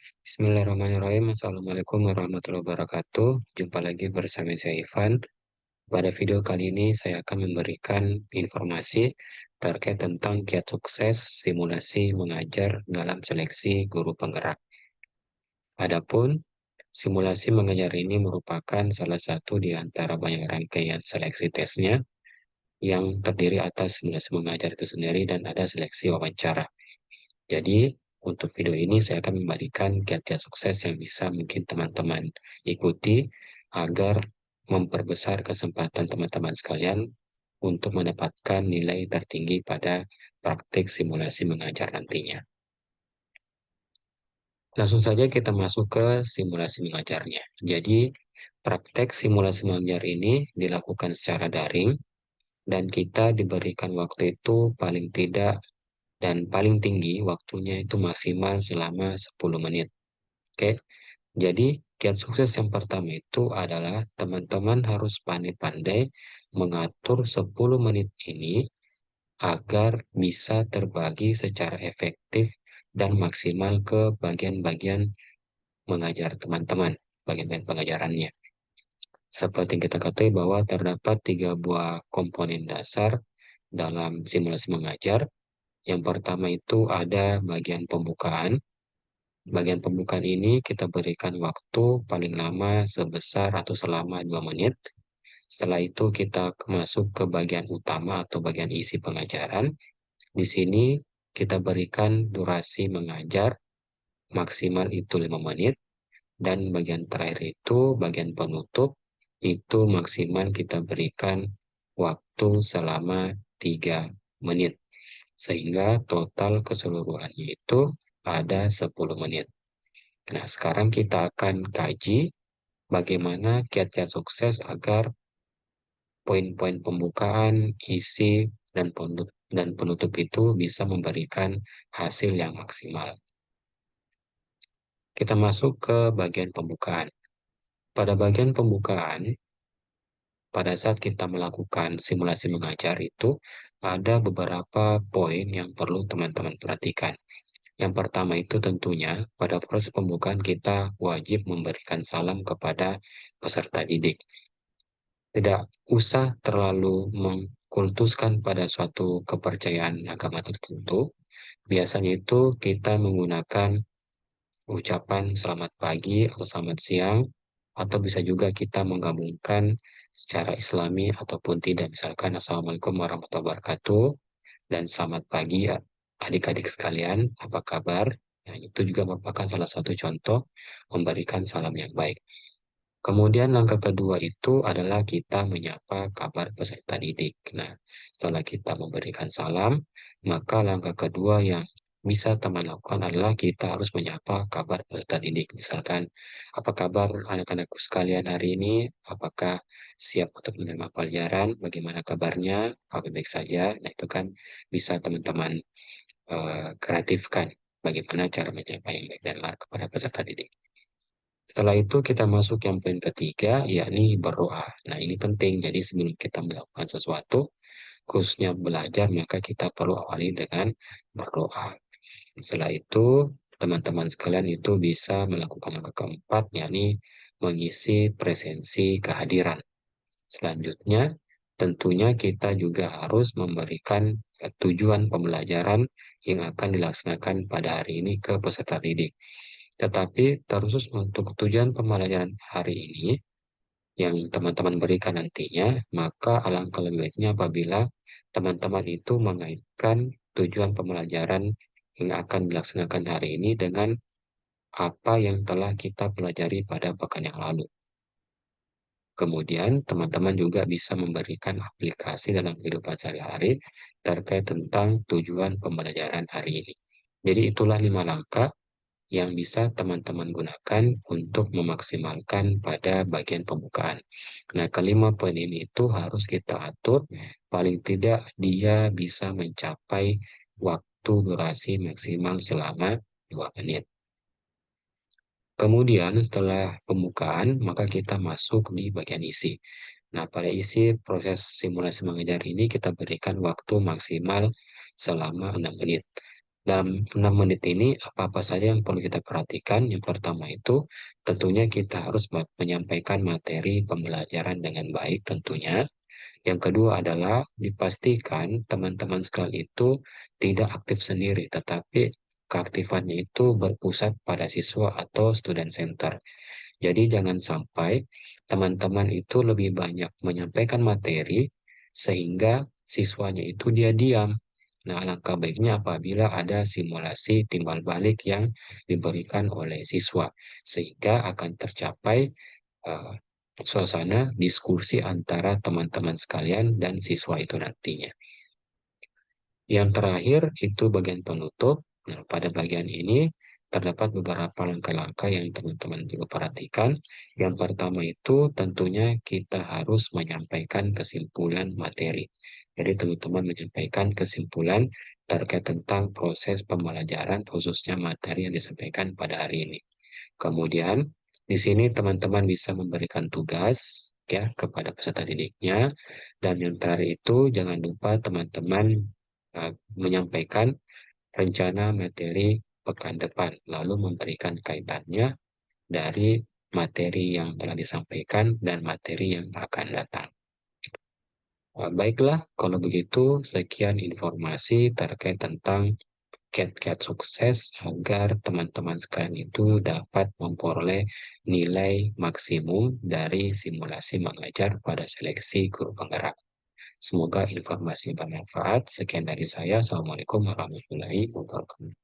Bismillahirrahmanirrahim. Assalamualaikum warahmatullahi wabarakatuh. Jumpa lagi bersama saya Ivan. Pada video kali ini saya akan memberikan informasi terkait tentang kiat sukses simulasi mengajar dalam seleksi guru penggerak. Adapun simulasi mengajar ini merupakan salah satu di antara banyak rangkaian seleksi tesnya yang terdiri atas simulasi mengajar itu sendiri dan ada seleksi wawancara. Jadi, untuk video ini saya akan memberikan kiat-kiat sukses yang bisa mungkin teman-teman ikuti agar memperbesar kesempatan teman-teman sekalian untuk mendapatkan nilai tertinggi pada praktik simulasi mengajar nantinya. Langsung saja kita masuk ke simulasi mengajarnya. Jadi, praktek simulasi mengajar ini dilakukan secara daring dan kita diberikan waktu itu paling tidak dan paling tinggi waktunya itu maksimal selama 10 menit. Oke, jadi kiat sukses yang pertama itu adalah teman-teman harus pandai-pandai mengatur 10 menit ini agar bisa terbagi secara efektif dan maksimal ke bagian-bagian mengajar teman-teman, bagian-bagian pengajarannya. Seperti kita ketahui bahwa terdapat 3 buah komponen dasar dalam simulasi mengajar. Yang pertama itu ada bagian pembukaan. Bagian pembukaan ini kita berikan waktu paling lama sebesar atau selama 2 menit. Setelah itu kita masuk ke bagian utama atau bagian isi pengajaran. Di sini kita berikan durasi mengajar maksimal itu 5 menit. Dan bagian terakhir itu bagian penutup itu maksimal kita berikan waktu selama 3 menit. Sehingga total keseluruhannya itu ada 10 menit. Nah, sekarang kita akan kaji bagaimana kiat-kiat sukses agar poin-poin pembukaan, isi, dan penutup itu bisa memberikan hasil yang maksimal. Kita masuk ke bagian pembukaan. Pada bagian pembukaan, pada saat kita melakukan simulasi mengajar itu, ada beberapa poin yang perlu teman-teman perhatikan. Yang pertama itu tentunya pada proses pembukaan kita wajib memberikan salam kepada peserta didik. Tidak usah terlalu mengkultuskan pada suatu kepercayaan agama tertentu. Biasanya itu kita menggunakan ucapan selamat pagi atau selamat siang, atau bisa juga kita menggabungkan secara Islami ataupun tidak. Misalkan Assalamualaikum warahmatullahi wabarakatuh dan selamat pagi adik-adik sekalian, apa kabar? Nah, itu juga merupakan salah satu contoh memberikan salam yang baik. Kemudian langkah kedua itu adalah kita menyapa kabar peserta didik. Nah, setelah kita memberikan salam, maka langkah kedua yang bisa teman lakukan adalah kita harus menyapa kabar peserta didik. Misalkan, apa kabar anak-anakku sekalian hari ini? Apakah siap untuk menerima pelajaran? Bagaimana kabarnya? Apa baik saja? Nah, itu kan bisa teman-teman kreatifkan bagaimana cara menyapa yang baik dan benar kepada peserta didik. Setelah itu kita masuk yang poin ketiga, yakni berdoa. Nah, ini penting. Jadi sebelum kita melakukan sesuatu, khususnya belajar, maka kita perlu awali dengan berdoa. Setelah itu, teman-teman sekalian itu bisa melakukan yang keempat, yakni mengisi presensi kehadiran. Selanjutnya, tentunya kita juga harus memberikan tujuan pembelajaran yang akan dilaksanakan pada hari ini ke peserta didik. Tetapi terkhusus untuk tujuan pembelajaran hari ini yang teman-teman berikan nantinya, maka alangkah lebih baiknya apabila teman-teman itu mengaitkan tujuan pembelajaran yang akan dilaksanakan hari ini dengan apa yang telah kita pelajari pada pekan yang lalu. Kemudian, teman-teman juga bisa memberikan aplikasi dalam kehidupan sehari-hari terkait tentang tujuan pembelajaran hari ini. Jadi itulah 5 langkah yang bisa teman-teman gunakan untuk memaksimalkan pada bagian pembukaan. Nah, kelima poin ini itu harus kita atur, paling tidak dia bisa mencapai waktu durasi maksimal selama 2 menit. Kemudian setelah pembukaan, maka kita masuk di bagian isi. Nah, pada isi proses simulasi mengajar ini kita berikan waktu maksimal selama 6 menit. Dalam 6 menit ini, apa-apa saja yang perlu kita perhatikan? Yang pertama itu, tentunya kita harus menyampaikan materi pembelajaran dengan baik tentunya. Yang kedua adalah dipastikan teman-teman sekalian itu tidak aktif sendiri, tetapi keaktifannya itu berpusat pada siswa atau student center. Jadi jangan sampai teman-teman itu lebih banyak menyampaikan materi sehingga siswanya itu dia diam. Nah, alangkah baiknya apabila ada simulasi timbal balik yang diberikan oleh siswa sehingga akan tercapai eh, suasana diskusi antara teman-teman sekalian dan siswa itu nantinya. Yang terakhir itu bagian penutup. Nah, pada bagian ini terdapat beberapa langkah-langkah yang teman-teman juga perhatikan. Yang pertama itu tentunya kita harus menyampaikan kesimpulan materi. Jadi teman-teman menyampaikan kesimpulan terkait tentang proses pembelajaran khususnya materi yang disampaikan pada hari ini. Kemudian di sini teman-teman bisa memberikan tugas ya kepada peserta didiknya, dan yang terakhir itu jangan lupa teman-teman menyampaikan rencana materi pekan depan, lalu memberikan kaitannya dari materi yang telah disampaikan dan materi yang akan datang. Baiklah, kalau begitu sekian informasi terkait tentang kiat-kiat sukses agar teman-teman sekalian itu dapat memperoleh nilai maksimum dari simulasi mengajar pada seleksi guru penggerak. Semoga informasi bermanfaat. Sekian dari saya. Assalamualaikum warahmatullahi wabarakatuh.